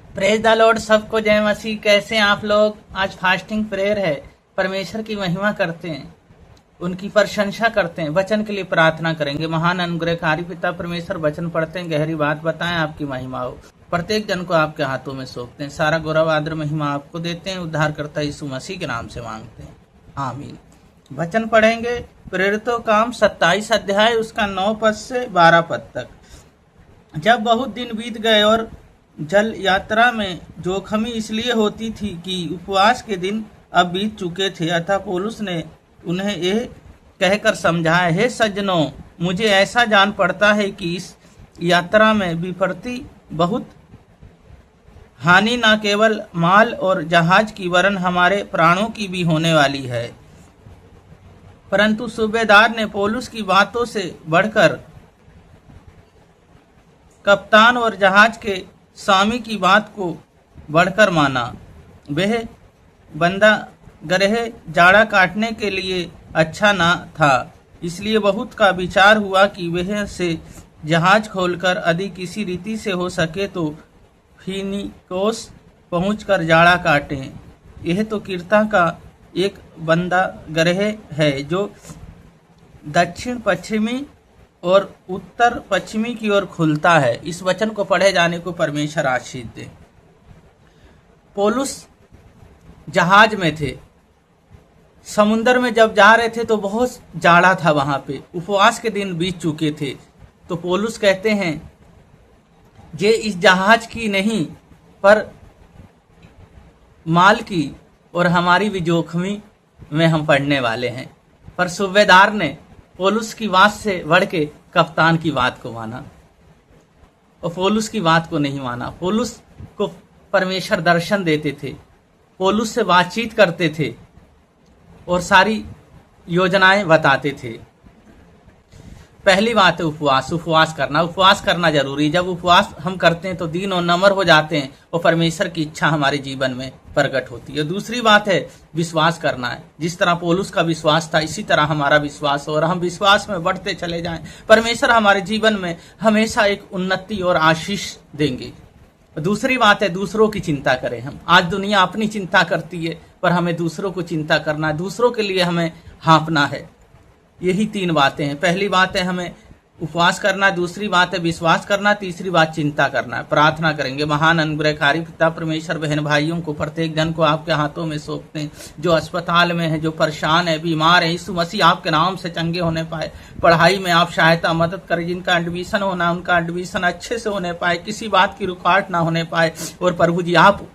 Praise the Lord, सबको जय मसीह। कैसे हैं आप लोग? आज फास्टिंग प्रेयर है। परमेश्वर की महिमा करते हैं, उनकी प्रशंसा करते हैं, वचन के लिए प्रार्थना करेंगे। महान अनुग्रहकारी पिता परमेश्वर, वचन पढ़ते हैं, गहरी बात बताएं, आपकी महिमा हो। प्रत्येक जन को आपके हाथों में सौंपते हैं। सारा गौरव आदर महिमा आपको देते हैं। उद्धारकर्ता यीशु मसीह के नाम से मांगते हैं, आमीन। वचन पढ़ेंगे प्रेरितों काम 27 अध्याय, उसका 9 पद से 12 पद तक। जब बहुत दिन बीत गए और जल यात्रा में जोखमी इसलिए होती थी कि उपवास के दिन अब बीत चुके थे, अतः पौलुस ने उन्हें यह कहकर समझाया, हे सज्जनों, मुझे ऐसा जान पड़ता है कि इस यात्रा में विपत्ति बहुत हानि न केवल माल और जहाज की वरन हमारे प्राणों की भी होने वाली है। परंतु सूबेदार ने पौलुस की बातों से बढ़कर कप्तान और जहाज के स्वामी की बात को बढ़कर माना। वह बंदा गरह जाड़ा काटने के लिए अच्छा ना था, इसलिए बहुत का विचार हुआ कि वह से जहाज खोलकर यदि किसी रीति से हो सके तो फिनिकोस पहुंचकर जाड़ा काटें। यह तो कीर्ता का एक बंदा गरह है जो दक्षिण पश्चिमी और उत्तर पश्चिमी की ओर खुलता है। इस वचन को पढ़े जाने को परमेश्वर आशीष दे। पौलुस जहाज में थे, समुंदर में जब जा रहे थे तो बहुत जाड़ा था वहां पे, उपवास के दिन बीत चुके थे। तो पौलुस कहते हैं, ये इस जहाज की नहीं पर माल की और हमारी भी जोखमी में हम पड़ने वाले हैं। पर सूबेदार ने पौलुस की बात से बढ़ के कप्तान की बात को माना और पौलुस की बात को नहीं माना। पौलुस को परमेश्वर दर्शन देते थे, पौलुस से बातचीत करते थे और सारी योजनाएं बताते थे। पहली बात है उपवास करना। उपवास करना जरूरी। जब उपवास हम करते हैं तो दीन और नम्र हो जाते हैं और परमेश्वर की इच्छा हमारे जीवन में प्रकट होती है। दूसरी बात है विश्वास करना है। जिस तरह पौलुस का विश्वास था, इसी तरह हमारा विश्वास हो और हम विश्वास में बढ़ते चले जाएं। परमेश्वर हमारे जीवन में हमेशा एक उन्नति और आशीष देंगे। दूसरी बात है दूसरों की चिंता करें। हम आज दुनिया अपनी चिंता करती है, पर हमें दूसरों को चिंता करना है, दूसरों के लिए हमें हाँफना है। यही 3 बातें हैं। पहली बात है हमें उपवास करना, दूसरी बात है विश्वास करना, तीसरी बात चिंता करना है। प्रार्थना करेंगे। महान अनुग्रहकारी पिता परमेश्वर, बहन भाइयों को, प्रत्येक जन को आपके हाथों में सौंपते हैं। जो अस्पताल में है, जो परेशान है, बीमार है, यीशु मसीह आपके नाम से चंगे होने पाए। पढ़ाई में आप सहायता मदद करें। जिनका एडमिशन होना है उनका एडमिशन अच्छे से होने पाए, किसी बात की रुकावट ना होने पाए। और प्रभु जी आप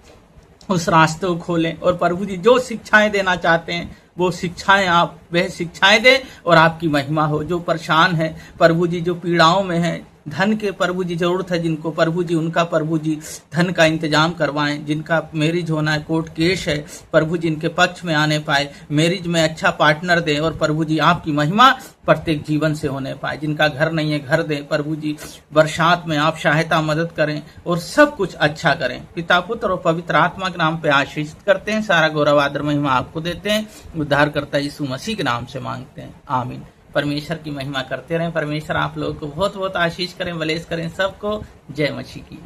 उस रास्ते को खोलें और प्रभु जी जो शिक्षाएं देना चाहते हैं वो शिक्षाएं आप वह शिक्षाएं दें और आपकी महिमा हो। जो परेशान है प्रभु जी, जो पीड़ाओं में है, धन के प्रभु जी जरूरत है जिनको, प्रभु जी उनका प्रभु जी धन का इंतजाम करवाएं। जिनका मैरिज होना है, कोर्ट केस है, प्रभु जी इनके पक्ष में आने पाए। मैरिज में अच्छा पार्टनर दें और प्रभु जी आपकी महिमा प्रत्येक जीवन से होने पाए। जिनका घर नहीं है घर दें प्रभु जी। बरसात में आप सहायता मदद करें और सब कुछ अच्छा करें। पिता पुत्र और पवित्र आत्मा के नाम पे आशीषित करते हैं। सारा गौरव आदर महिमा आपको देते हैं। उद्धारकर्ता यीशु मसीह के नाम से मांगते हैं, आमीन। परमेश्वर की महिमा करते रहें। परमेश्वर आप लोगों को बहुत बहुत आशीष करें, बलेस करें। सबको जय मसीह की।